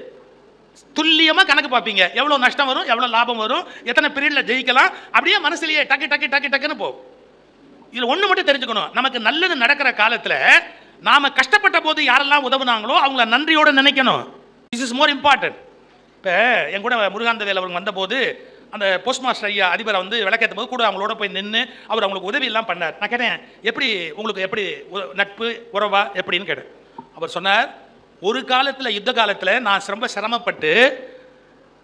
துல்லியமாக கணக்கு பார்ப்பீங்க, எவ்வளோ நஷ்டம் வரும், எவ்வளோ லாபம் வரும், எத்தனை பீரியடில் ஜெயிக்கலாம், அப்படியே மனசுலேயே டக்கு டக்கு டக்கு டக்குன்னு போகும். இதில் ஒன்று மட்டும் தெரிஞ்சுக்கணும், நமக்கு நல்லது நடக்கிற காலத்தில் நாம் கஷ்டப்பட்ட போது யாரெல்லாம் உதவுனாங்களோ அவங்கள நன்றியோடு நினைக்கணும். This is more important. இப்போ என் கூட முருகானந்தவேல் அவங்க வந்தபோது அந்த போஸ்ட் மாஸ்டர் ஐயா அதிபரை வந்து விளக்கேற்றும் போது கூட அவங்களோட போய் நின்று அவர் அவங்களுக்கு உதவி எல்லாம் பண்ணார். நான் கேட்டேன், எப்படி உங்களுக்கு எப்படி நட்பு உறவா எப்படின்னு கேட்டேன். அவர் சொன்னார், ஒரு காலத்தில் யுத்த காலத்தில் நான் ரொம்ப சிரமப்பட்டு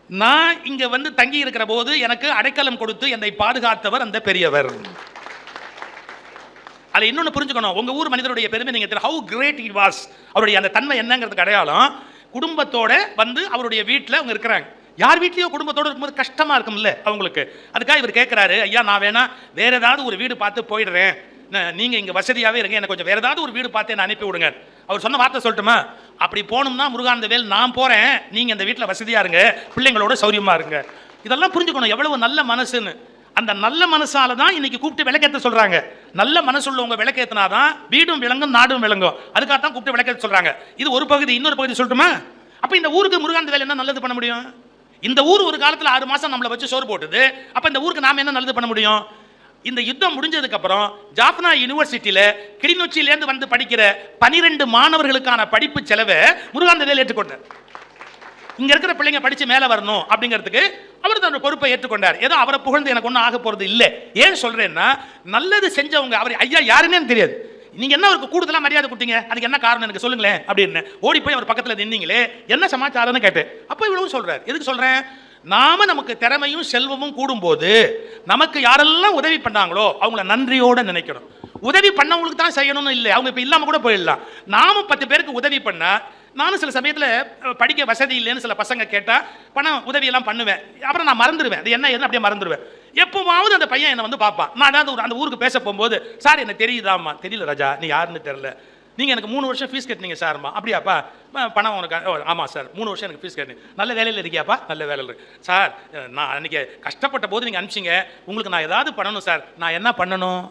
நான் இங்கே வந்து தங்கி இருக்கிற போது எனக்கு அடைக்கலம் கொடுத்து என்னை பாதுகாத்தவர் அந்த பெரியவர். அதில் இன்னொன்று புரிஞ்சுக்கணும், உங்கள் ஊர் மனிதருடைய பெருமை நீங்கள் ஹவு கிரேட் இட் வாஸ், அவருடைய அந்த தன்மை என்னங்கிறதுக்கு அடையாளம் குடும்பத்தோட வந்து அவருடைய வீட்டில் அவங்க இருக்கிறாங்க. யார் வீட்லையோ குடும்பத்தோடு இருக்கும்போது கஷ்டமாக இருக்கும்ல அவங்களுக்கு. அதுக்காக இவர் கேட்குறாரு, ஐயா நான் வேணா வேறு ஏதாவது ஒரு வீடு பார்த்து போயிடுறேன், நீங்கள் இங்கே வசதியாகவே இருங்க, எனக்கு கொஞ்சம் வேறு ஏதாவது ஒரு வீடு பார்த்து என்ன அனுப்பி விடுங்க. அவர் சொன்ன வார்த்தை சொல்லட்டுமா, அப்படி போகணும்னா முருகானந்தவேல் நான் போகிறேன், நீங்கள் இந்த வீட்டில் வசதியாக இருங்க, பிள்ளைங்களோட சௌரியமாக இருங்க. இதெல்லாம் புரிஞ்சுக்கணும் எவ்வளவு நல்ல மனசுன்னு. அந்த நல்ல மனசால தான் இன்னைக்கு கூப்பிட்டு விளக்கேற்ற சொல்கிறாங்க. நல்ல மனசுள்ளவங்க விளக்கேற்றினாதான் வீடும் விளங்கும் நாடும் விளங்கும். அதுக்காக தான் கூப்பிட்டு விளக்கேற்ற சொல்கிறாங்க. இது ஒரு பகுதி. இன்னொரு பகுதி சொல்லட்டுமா, அப்போ இந்த ஊருக்கு முருகானந்தவேல் என்ன நல்லது பண்ண முடியும்? இந்த ஊர் ஒரு காலத்தில் 6 மாதம் நம்மளை வச்சு சோறு போட்டுது. அப்போ இந்த ஊருக்கு நாம் என்ன நல்லது பண்ண முடியும்? இந்த யுத்தம் முடிஞ்சதுக்கு அப்புறம் ஜாஃப்னா யூனிவர்சிட்டியில் கிளிநொச்சியிலேருந்து வந்து படிக்கிற 12 மாணவர்களுக்கான படிப்பு செலவை முருகானந்தவேல் ஏற்றுக்கொண்டார். இங்கே இருக்கிற பிள்ளைங்க படித்து மேலே வரணும் அப்படிங்கிறதுக்கு அவர் தன்னோட பொறுப்பை ஏற்றுக்கொண்டார். ஏதோ அவரை புகழ்ந்து எனக்கு ஒன்றும் ஆக போகிறது இல்லை. ஏன் சொல்கிறேன்னா, நல்லது செஞ்சவங்க அவர் ஐயா யாருன்னு எனக்கு தெரியாது, நீங்கள் என்ன அவருக்கு கூடுதலாக மரியாதை கொடுத்தீங்க, அதுக்கு என்ன காரணம் எனக்கு சொல்லுங்களேன் அப்படின்னு ஓடி போய் அவர் பக்கத்தில் நின்னீங்களே, என்ன சமாச்சாரம்னு கேட்டேன். அப்போ இவ்வளவு சொல்கிறார். எதுக்கு சொல்கிறேன், நாம நமக்கு திறமையும் செல்வமும் கூடும்போது நமக்கு யாரெல்லாம் உதவி பண்ணாங்களோ அவங்கள நன்றியோடு நினைக்கணும். உதவி பண்ணவங்களுக்கு தான் செய்யணும்னு இல்லை, அவங்க இப்போ இல்லாமல் கூட போயிடலாம். நாம 10 பேருக்கு உதவி பண்ணால், நானும் சில சமயத்தில் படிக்க வசதி இல்லைன்னு சில பசங்க கேட்டால் பணம் உதவியெல்லாம் பண்ணுவேன். அப்புறம் நான் மறந்துடுவேன், அது என்ன அப்படியே மறந்துடுவேன். எப்போவாவது அந்த பையன் என்னை வந்து பார்ப்பான். நான் ஏதாவது அந்த ஊருக்கு பேச போகும்போது, சார் எனக்கு தெரியுதாம்மா, தெரியல ராஜா நீ யாருன்னு தெரியல, நீங்கள் எனக்கு 3 வருஷம் ஃபீஸ் கட்டினீங்க சார்மா. அப்படியாப்பா, பணம் உனக்கு? ஆமாம் சார் 3 வருஷம் எனக்கு ஃபீஸ் கட்டினீங்க. நல்ல வேலையில் இருக்கியாப்பா? நல்ல வேலையில் இருக்கு சார். நான் அன்றைக்கி கஷ்டப்பட்ட போது நீங்கள் அனுப்பிச்சிங்க, உங்களுக்கு நான் ஏதாவது பண்ணணும் சார். நான் என்ன பண்ணணும்?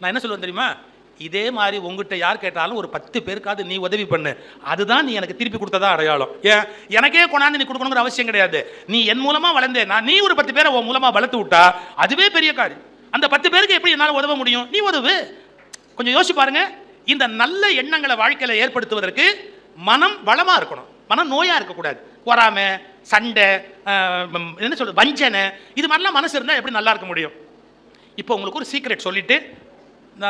நான் என்ன சொல்லுவேன் தெரியுமா, இதே மாதிரி உங்ககிட்ட யார் கேட்டாலும் ஒரு 10 பேருக்காவது நீ உதவி பண்ணு, அதுதான் நீ எனக்கு திருப்பி கொடுத்ததா அடையாளம். ஏன் எனக்கே கொண்டாந்து நீ கொடுக்கணுங்கிற அவசியம் கிடையாது. நீ என் மூலமாக வளர்ந்தேன், நான் நீ ஒரு 10 பேரை உன் மூலமாக வளர்த்து விட்டா அதுவே பெரிய காரியம். அந்த 10 பேருக்கு எப்படி என்னால் உதவ முடியும்? நீ உதவு. கொஞ்சம் யோசிச்சு பாருங்க. இந்த நல்ல எண்ணங்களை வாழ்க்கையில் ஏற்படுத்துவதற்கு மனம் வளமாக இருக்கணும், மனம் நோயாக இருக்கக்கூடாது. பொறாமை, சண்டை, என்ன சொல்றது, வஞ்சனை, இது மாதிரிலாம் மனசு இருந்தால் எப்படி நல்லா இருக்க முடியும்? இப்போ உங்களுக்கு ஒரு சீக்ரெட் சொல்லிட்டு,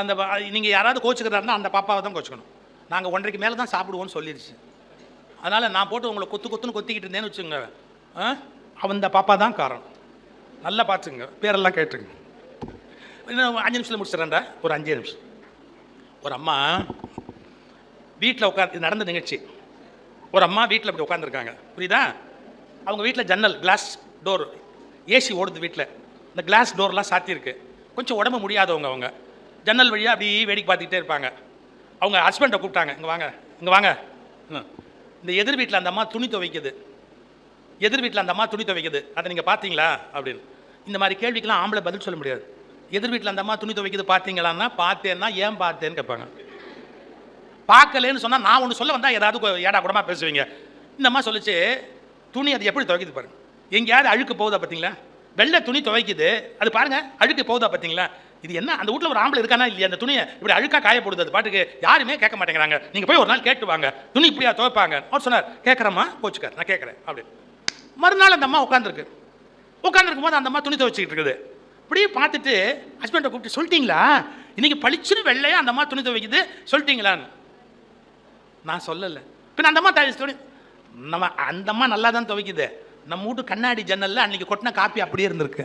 அந்த நீங்கள் யாராவது கோச்சுக்கிறதா இருந்தால் அந்த பாப்பாவை தான் கோச்சுக்கணும். நாங்கள் 1:30 மேலே தான் சாப்பிடுவோம்னு சொல்லிடுச்சு. அதனால் நான் போட்டு உங்களை கொத்துன்னு கொத்திக்கிட்டு இருந்தேன்னு வச்சுங்க, அந்த பாப்பா தான் காரணம். நல்லா பார்த்துங்க, பேரெல்லாம் கேட்டுருங்க. இன்னும் 5 நிமிஷத்தில் முடிச்சிடறேன்டா, ஒரு 5 நிமிஷம். ஒரு அம்மா வீட்டில் உட்காந்து, நடந்த நிகழ்ச்சி. ஒரு அம்மா வீட்டில் இப்படி உட்காந்துருக்காங்க, புரியுதா? அவங்க வீட்டில் ஜன்னல் கிளாஸ் டோர், ஏசி ஓடுது வீட்டில், இந்த கிளாஸ் டோர்லாம் சாத்தியிருக்கு. கொஞ்சம் உடம்பு முடியாதவங்க, அவங்க ஜன்னல் வழியாக அப்படி வேடிக்கை பார்த்துக்கிட்டே இருப்பாங்க. அவங்க ஹஸ்பண்டை கூப்பிட்டாங்க, இங்கே வாங்க இங்கே வாங்க. இந்த எதிர் வீட்டில் அந்த அம்மா துணி துவைக்குது, எதிர் வீட்டில் அந்த அம்மா துணி துவைக்குது, அதை நீங்கள் பார்த்தீங்களா அப்படின்னு. இந்த மாதிரி கேள்விக்கெல்லாம் ஆம்பளை பதில் சொல்ல முடியாது. எதிர் வீட்டில் அந்த அம்மா துணி துவைக்குது பார்த்தீங்களான்னா, பார்த்தேன்னா ஏன் பார்த்தேன்னு கேட்பாங்க. பார்க்கலன்னு சொன்னால் நான் ஒன்று சொல்ல வந்தால் ஏதாவது ஏடா கூடமா பேசுவீங்க. இந்த அம்மா சொல்லிச்சு, துணி அது எப்படி துவைக்குது பாருங்க, எங்கேயாவது அழுக்கு போகுதா பார்த்தீங்களா? வெள்ளை துணி துவைக்குது, அது பாருங்க அழுக்கு போகுதா பார்த்தீங்களா? இது என்ன, அந்த வீட்டில் ஒரு ஆம்பளை இருக்கானா இல்லையா? அந்த துணியை இப்படி அழுக்கா காயப்படுது, அது பாட்டுக்கு யாருமே கேட்க மாட்டேங்கிறாங்க. நீங்கள் போய் ஒரு நாள் கேட்டு வாங்க, துணி இப்படியா துவைப்பாங்க. அவர் சொன்னார், கேட்குறம்மா கோச்சுக்கார், நான் கேட்குறேன் அப்படின்னு. மறுநாள் அந்த அம்மா உட்காந்துருக்கும் போது அந்த அம்மா துணி துவைச்சிக்கிட்டு இருக்குது. இப்படியே பார்த்துட்டு ஹஸ்பண்டை கூப்பிட்டு, சொல்லிட்டீங்களா இன்னைக்கு பளிச்சுன்னு வெள்ளையா அந்த அம்மா துணி துவைக்குது, சொல்லிட்டீங்களான்னு. நான் சொல்லலை. பின் அந்த அம்மா துணி, நம்ம அந்த அம்மா நல்லா தான் துவைக்குது, நம்ம வீட்டு கண்ணாடி ஜன்னலில் அன்றைக்கி கொட்டின காப்பி அப்படியே இருந்திருக்கு,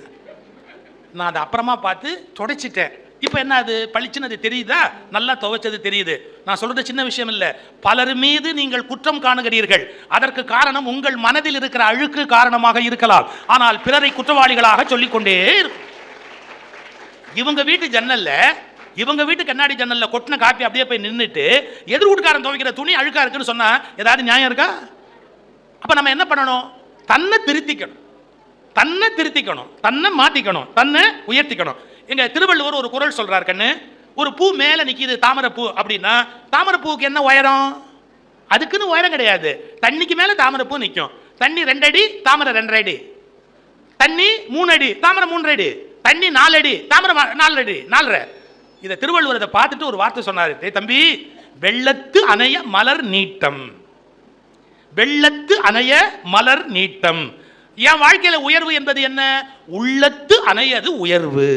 நான் அதை அப்புறமா பார்த்து துடைச்சிட்டேன். இப்போ என்ன, அது பளிச்சுன்னு அது தெரியுதா, நல்லா துவைச்சது தெரியுது. நான் சொல்கிறது சின்ன விஷயம் இல்லை. பலர் மீது நீங்கள் குற்றம் காணுகிறீர்கள், அதற்கு காரணம் உங்கள் மனதில் இருக்கிற அழுக்கு காரணமாக இருக்கலாம். ஆனால் பிறரை குற்றவாளிகளாக சொல்லிக்கொண்டே இருக்கும். இவங்க வீட்டு ஜன்னல்ல, இவங்க வீட்டு கண்ணாடி ஜன்னல்ல கொட்டின காப்பி அப்படியே போய் நின்றுட்டு எதிர் வீட்டுக்காரன் துவைக்கிற துணி அழுக்கா இருக்குன்னு சொன்னா ஏதாவது நியாயம் இருக்கா? அப்ப நம்ம என்ன பண்ணணும்? தன்னை திருத்திக்கணும், தன்னை மாத்திக்கணும், தன்னை உயர்த்திக்கணும். எங்க திருவள்ளுவர் ஒரு குறள் சொல்றார் கண்ணு, ஒரு பூ மேல நிக்குது தாமரைப்பூ அப்படின்னா, தாமரைப்பூவுக்கு என்ன உயரம்? அதுக்குன்னு உயரம் கிடையாது. தண்ணிக்கு மேல தாமரைப்பூ நிற்கும். தண்ணி 2 அடி, தாமரை 2 அடி. தண்ணி 3 அடி, தாமரை 3 அடி. தண்ணி 4 அடி, தாமரை 4 அடி, 4.5. இதை திருவள்ளுவர் இதை பார்த்துட்டு ஒரு வார்த்தை சொன்னாரு, தம்பி, வெள்ளத்து அணைய மலர் நீட்டம், வெள்ளத்து அணைய மலர் நீட்டம். என் வாழ்க்கையில உயர்வு என்பது என்ன? உள்ளத்து அணையது உயர்வு.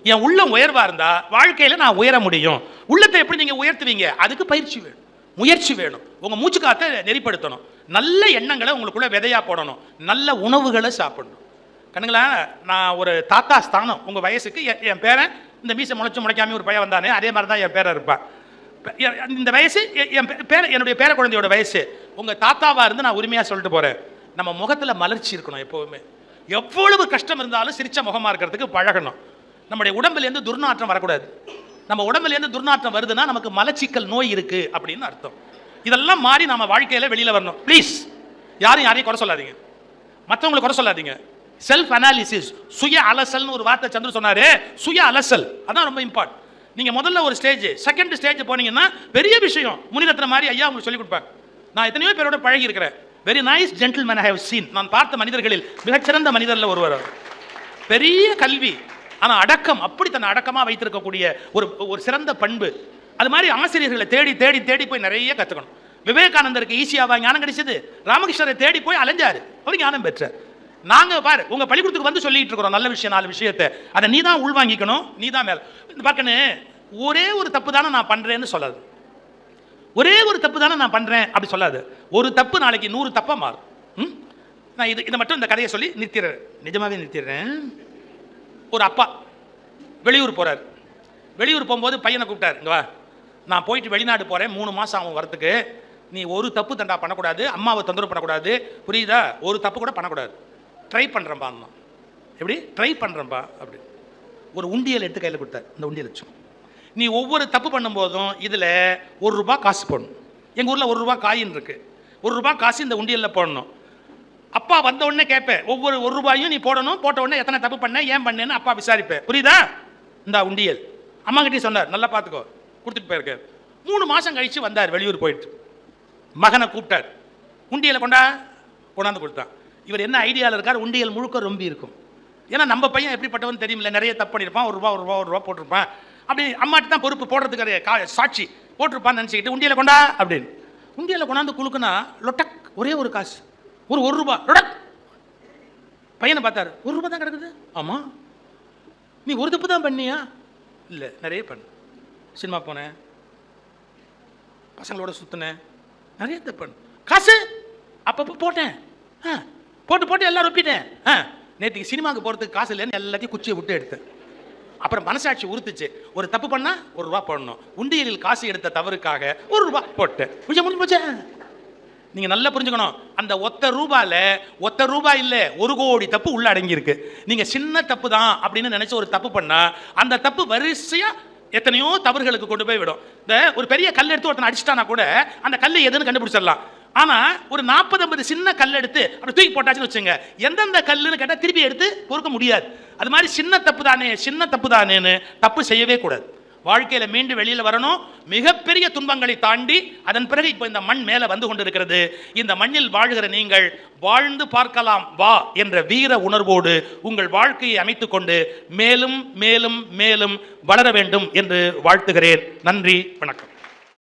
என் உள்ளம் உயர்வா இருந்தா வாழ்க்கையில நான் உயர முடியும். உள்ளத்தை எப்படி நீங்க உயர்த்துவீங்க? அதுக்கு பயிற்சி வேணும், முயற்சி வேணும். உங்க மூச்சு காத்தை நெறிப்படுத்தணும், நல்ல எண்ணங்களை உங்களுக்குள்ள விதையா போடணும், நல்ல உணவுகளை சாப்பிடணும். கண்ணுங்களா, நான் ஒரு தாத்தா ஸ்தானம். உங்க வயசுக்கு என் பேரன் இந்த மீசை முளைச்சு முளைக்காம ஒரு பையன் வந்தானே, அதே மாதிரி தான் என் பேரன் இருப்பான். இந்த வயசு என்னுடைய பேர குழந்தையோட வயசு. உங்க தாத்தாவா இருந்து நான் உரிமையா சொல்லிட்டு போறேன், நம்ம முகத்துல மலர்ச்சி இருக்கணும் எப்பவுமே. எவ்வளவு கஷ்டம் இருந்தாலும் சிரிச்ச முகமா இருக்கிறதுக்கு பழகணும். நம்முடைய உடம்புல இருந்து துர்நாற்றம் வரக்கூடாது. நம்ம உடம்புல இருந்து துர்நாற்றம் வருதுன்னா நமக்கு மலச்சிக்கல் நோய் இருக்கு அப்படின்னு அர்த்தம். இதெல்லாம் மாறி நம்ம வாழ்க்கையில வெளியில வரணும். ப்ளீஸ் யாரையும் குறை சொல்லாதீங்க, மற்றவங்களை குறை சொல்லாதீங்க. செல்ஃப் அனாலிசிஸ், சுய அலசல்னு ஒரு வார்த்தை சந்திர சொன்னாரு. சுய அலசல் அதான் ரொம்ப இம்பார்ட்டன்ட். நீங்க முதல்ல ஒரு ஸ்டேஜ், செகண்ட் ஸ்டேஜ் போனீங்கன்னா பெரிய விஷயம். முனிரத்ன மாதிரி ஐயா உங்களுக்கு சொல்லிக் கொடுப்பாங்க. நான் எத்தனையோ பேரோட பழகி இருக்கிறேன். Very nice gentleman I have seen. நான் பார்த்த மனிதர்களில் மிகச்சிறந்த மனிதர்ல ஒருவர். பெரிய கல்வி, ஆனா அடக்கம், அப்படி தன்னை அடக்கமா வைத்திருக்கக்கூடிய ஒரு சிறந்த பண்பு. அது மாதிரி ஆசிரியர்களை தேடி தேடி தேடி போய் நிறைய கத்துக்கணும். விவேகானந்தருக்கு ஈஸியாவா ஞானம் கிடைச்சது? ராமகிருஷ்ணரை தேடி போய் அலைஞ்சாரு, அவர் ஞானம் பெற்றார். நாங்க பாரு உங்க பள்ளிக்கூடத்துக்கு வந்து சொல்லிட்டு இருக்கிறோம் நல்ல விஷயம், 4 விஷயத்தை. அதை நீ தான் உள்வாங்கிக்கணும், நீ தான் மேல பார்க்கணும். ஒரே ஒரு தப்பு தானே நான் பண்றேன்னு சொல்லாது, ஒரே ஒரு தப்பு தானே நான் பண்றேன் அப்படி சொல்லாது. ஒரு தப்பு நாளைக்கு 100 தப்பா மாறும். நான் இதை மட்டும் இந்த கதையை சொல்லி நிறுத்திடுறேன், நிஜமாவே நிறுத்திடுறேன். ஒரு அப்பா வெளியூர் போறாரு. வெளியூர் போகும்போது பையனை கூப்பிட்டாரு, இங்க வா, நான் போயிட்டு வெளிநாடு போறேன், 3 மாசம் ஆகும் வரத்துக்கு. நீ ஒரு தப்பு தண்டா பண்ணக்கூடாது, அம்மாவை தொந்தரவு பண்ணக்கூடாது, புரியுதா? ஒரு தப்பு கூட பண்ணக்கூடாது. ட்ரை பண்ணுறேன்ப்பா. எப்படி ட்ரை பண்ணுறேன்ப்பா அப்படி ஒரு உண்டியல் எடுத்து கையில் கொடுத்தார். இந்த உண்டியல் வச்சு நீ ஒவ்வொரு தப்பு பண்ணும்போதும் இதில் ₹1 காசு போடணும். எங்கள் ஊரில் ₹1 காயின் இருக்கு. ₹1 காசு இந்த உண்டியலில் போடணும். அப்பா வந்த உடனே கேட்பேன், ஒவ்வொரு ₹1 நீ போடணும். போட்ட உடனே எத்தனை தப்பு பண்ண, ஏன் பண்ணேன்னு அப்பா விசாரிப்பேன். புரியுதா? இந்த உண்டியல் அம்மா கிட்டே சொன்னார், நல்லா பார்த்துக்கோ, கொடுத்துட்டு போயிருக்கார். 3 மாதம் கழித்து வந்தார் வெளியூர் போயிட்டு. மகனை கூப்பிட்டார், உண்டியலை கொண்டாந்து கொடுத்தான். இவர் என்ன ஐடியாவில் இருக்கார், உண்டியல் முழுக்க ரொம்ப இருக்கும். ஏன்னா நம்ம பையன் எப்படிப்பட்டவன் தெரியுமில்ல, நிறைய தப்பு பண்ணியிருப்பான். ₹1 போட்டிருப்பான். அப்படி அம்மாட்டு தான் பொறுப்பு போடுறதுக்கு சாட்சி போட்டிருப்பான்னு நினச்சிக்கிட்டு உண்டியலை கொண்டா அப்படின்னு உண்டியலை கொண்டாந்து குழுக்குனா லொட்டக் ஒரே ஒரு காசு, ஒரு ₹1 லொடக். பையனை பார்த்தாரு, ₹1 தான் கிடக்குது. ஆமாம், நீ ஒரு தப்பு தான் பண்ணியா? இல்லை, நிறைய பண்ண. சினிமா போனேன், பசங்களோட சுற்றினேன், நிறைய தப்பு பண்ண. காசு அப்பப்போ போட்டேன், போட்டு எல்லாம் ரொப்பிட்டேன். நேற்றுக்கு சினிமாவுக்கு போகிறதுக்கு காசு இல்லைன்னு எல்லாத்தையும் குச்சியை விட்டு எடுத்தேன். அப்புறம் மனசாட்சி உறுத்துச்சு, ஒரு தப்பு பண்ணா ₹1 போடணும். உண்டியலில் காசு எடுத்த தவறுக்காக ₹1 போட்டேன். முடிஞ்சு போச்சே. நீங்க நல்லா புரிஞ்சுக்கணும், அந்த ₹1 இல்லை, 1 கோடி தப்பு உள்ள அடங்கி இருக்கு. நீங்க சின்ன தப்பு தான் அப்படின்னு நினைச்ச ஒரு தப்பு பண்ணா அந்த தப்பு வரிசையா எத்தனையோ தவறுகளுக்கு கொண்டு போய் விடும். இந்த ஒரு பெரிய கல் எடுத்து ஒருத்தனை அடிச்சிட்டானா கூட அந்த கல் எதுன்னு கண்டுபிடிச்சிடலாம். ஆனா ஒரு 40-50 சின்ன கல் எடுத்து அப்படி தூக்கி போட்டாச்சுன்னு வச்சுங்க, எந்தெந்த கல்லுன்னு கேட்டால் திருப்பி எடுத்து பொறுக்க முடியாது. அது மாதிரி சின்ன தப்பு தானேன்னு தப்பு செய்யவே கூடாது. வாழ்க்கையில மீண்டும் வெளியில வரணும். மிகப்பெரிய துன்பங்களை தாண்டி அதன் பிறகு இப்போ இந்த மண் மேல வந்து கொண்டிருக்கிறது. இந்த மண்ணில் வாழ்கிற நீங்கள் வாழ்ந்து பார்க்கலாம் வா என்ற வீர உணர்வோடு உங்கள் வாழ்க்கையை அமைத்துக் கொண்டு மேலும் மேலும் மேலும் வளர வேண்டும் என்று வாழ்த்துகிறேன். நன்றி, வணக்கம்.